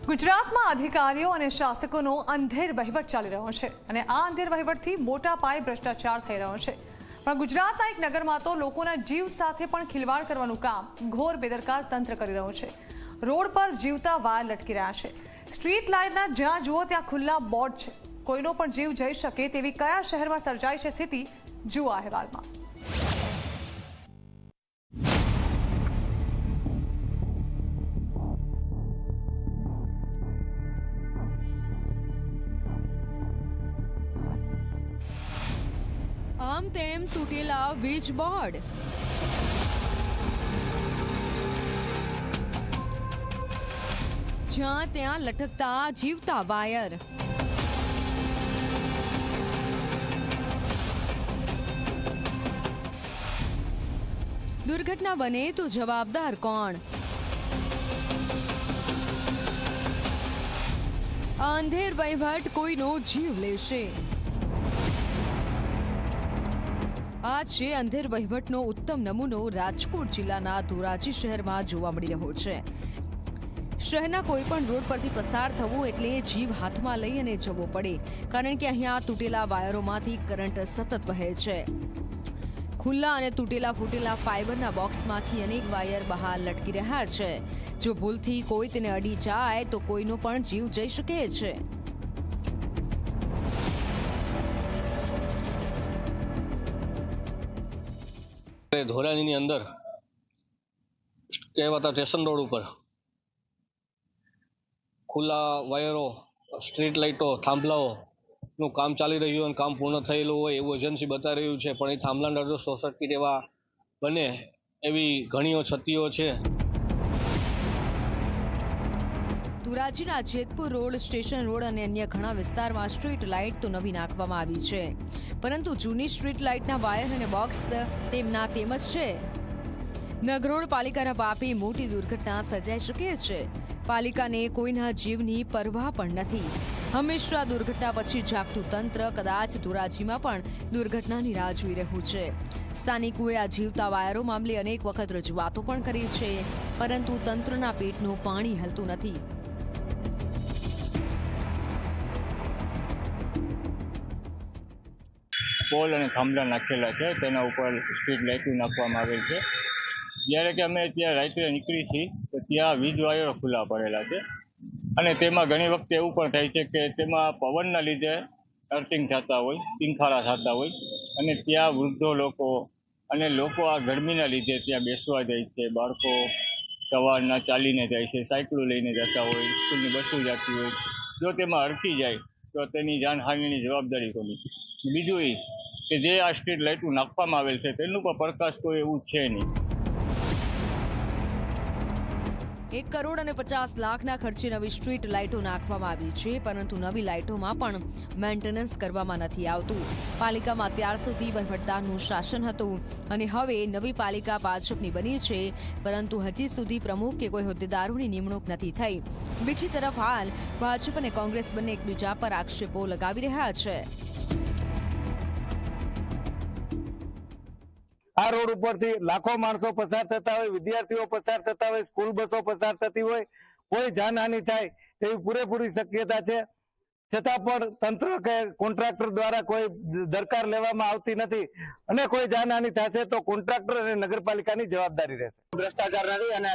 ગુજરાતમાં અધિકારીઓ અને શાસકોનો અંધેર વહીવટ ચાલી રહ્યો છે અને આ અંધેર વહીવટથી મોટા પાયે ભ્રષ્ટાચાર થઈ રહ્યો છે। પણ ગુજરાતના એક નગરમાં તો લોકોના જીવ સાથે પણ ખિલવાડ કરવાનું કામ ઘોર બેદરકાર તંત્ર કરી રહ્યું છે। રોડ પર જીવતા વાયર લટકી રહ્યા છે। સ્ટ્રીટ લાઇટના જ્યાં જુઓ ત્યાં ખુલ્લા બોર્ડ છે। કોઈનો પણ જીવ જઈ શકે તેવી કયા શહેરમાં સર્જાઈ છે સ્થિતિ, જુઓ અહેવાલમાં। આમ તેમ તૂટેલા વીજ બોર્ડ, જ્યાં ત્યાં લટકતા જીવતા વાયર, દુર્ઘટના બને તો જવાબદાર કોણ? અંધેર વહીવટ કોઈનો જીવ લેશે। આ છે અંધેર વહીવટનો ઉત્તમ નમૂનો રાજકોટ જિલ્લાના ધોરાજી શહેરમાં જોવા મળી રહ્યો છે। શહેરના કોઈ પણ રોડ પરથી પસાર થવું એટલે જીવ હાથમાં લઈ અને જવો પડે, કારણ કે અહીંયા તૂટેલા વાયરોમાંથી કરંટ સતત વહે છે। ખુલ્લા અને તૂટેલા ફૂટેલા ફાઇબરના બોક્સમાંથી અનેક વાયર બહાર લટકી રહ્યા છે। જો ભૂલથી કોઈ તેને અડી જાય તો કોઈનો પણ જીવ જઈ શકે છે। ધોરાજીની અંદર કહેવાતા સ્ટેશન રોડ ઉપર ખુલ્લા વાયરો, સ્ટ્રીટ લાઇટો, થાંભલાઓ નું કામ ચાલી રહ્યું અને કામ પૂર્ણ થયેલું હોય એવું એજન્સી બતાવી રહ્યું છે, પણ એ થાંભલાના અડધો શોર્ટ સર્કિટ એવા બને એવી ઘણીઓ ક્ષતિઓ છે। ધોરાજીના જેતપુર રોડ, સ્ટેશન રોડ અને અન્ય ઘણા વિસ્તારમાં સ્ટ્રીટ લાઇટ તો નવી નાખવામાં આવી છે, પરંતુ જૂની સ્ટ્રીટ લાઇટના વાયર અને બોક્સ તેમના તેમ જ છે। નગરોળ પાલિકાના પાપે મોટી દુર્ઘટના સર્જાઈ શકે છે। પાલિકાને કોઈના જીવની પરવા પણ નથી। હંમેશા દુર્ઘટના પછી જાગતું તંત્ર કદાચ ધોરાજીમાં પણ દુર્ઘટનાની રાહ જોઈ રહ્યું છે। સ્થાનિકોએ આ જીવતા વાયરો મામલે અનેક વખત રજૂઆતો પણ કરી છે, પરંતુ તંત્રના પેટનું પાણી હલતું નથી। પોલ અને થાંભલા નાખેલા છે, તેના ઉપર સ્ટ્રીટ લાઇટો નાખવામાં આવેલ છે। જ્યારે કે અમે ત્યાં રાત્રે નીકળી છીએ તો ત્યાં વીજ વાયરો ખુલ્લા પડેલા છે અને તેમાં ઘણી વખતે એવું પણ થાય છે કે તેમાં પવનના લીધે અર્થિંગ થતા હોય, તીંખારા થતા હોય અને ત્યાં વૃદ્ધો લોકો અને લોકો આ ગરમીના લીધે ત્યાં બેસવા જાય છે। બાળકો સવારના ચાલીને જાય છે, સાયકલો લઈને જતા હોય, સ્કૂલની બસો જતી હોય, જો તેમાં અડકી જાય તો તેની જાનહાનિની જવાબદારી કોની? બીજું એ કે જે આ સ્ટ્રીટ લાઇટો નાખવામાં આવેલ છે તેનું પણ પ્રકાશ કોઈ એવું છે નહીં। 1 કરોડ અને 50 લાખના ખર્ચે નવી સ્ટ્રીટ લાઇટો નાખવામાં આવી છે, પરંતુ નવી લાઇટોમાં પણ મેન્ટેનન્સ કરવામાં નથી આવતું। પાલિકામાં અત્યાર સુધી વહીવટદારનું શાસન હતું અને હવે નવી પાલિકા ભાજપની બની છે, પરંતુ હજી સુધી પ્રમુખ કે કોઈ હોદ્દેદારોની નિમણૂક નથી થઈ। બીજી તરફ હાલ ભાજપ અને કોંગ્રેસ બંને એકબીજા પર આક્ષેપો લગાવી રહ્યા છે। આ રોડ ઉપરથી લાખો માણસો પસાર થતા હોય, વિદ્યાર્થીઓ પસાર થતા હોય, સ્કૂલ બસો પસાર થતી હોય, કોઈ જાનહાનિ થાય તેવી પૂરેપૂરી શક્યતા છે। છતાં પણ તંત્ર કે કોન્ટ્રાક્ટર દ્વારા કોઈ દરકાર લેવામાં આવતી નથી અને કોઈ જાનહાનિ થશે તો કોન્ટ્રાક્ટર અને નગરપાલિકાની જવાબદારી રહેશે। ભ્રષ્ટાચાર નથી અને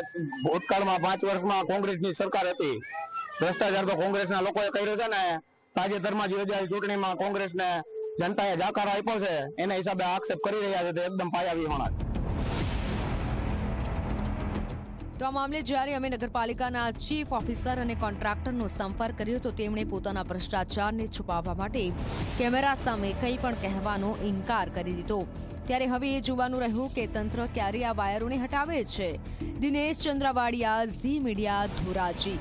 ભૂતકાળમાં 5 વર્ષમાં કોંગ્રેસની સરકાર હતી, ભ્રષ્ટાચાર તો કોંગ્રેસના લોકોએ કર્યો છે ને। તાજેતરમાં યોજાયેલી ચૂંટણીમાં કોંગ્રેસને જનતાએ જાકારો આપ્યો છે, એના હિસાબે આક્ષેપ કરી રહ્યા છે, તો એકદમ પાયાવિહોણા છે। તો આ મામલે જ્યારે અમે નગરપાલિકાના ચીફ ઓફિસર અને કોન્ટ્રાક્ટરનો સંપર્ક કર્યો તો તેમણે પોતાના ભ્રષ્ટાચારને છુપાવવા માટે કેમેરા સામે કંઈ પણ કહેવાનો ઇનકાર કરી દીધો। ત્યારે હવે એ જોવાનું રહ્યું કે તંત્ર ક્યારે આ વાયરોને હટાવે છે। દિનેશ ચંદ્રાવાડિયા, ઝી મીડિયા, ધોરાજી।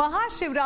મહાશિવરાત્રી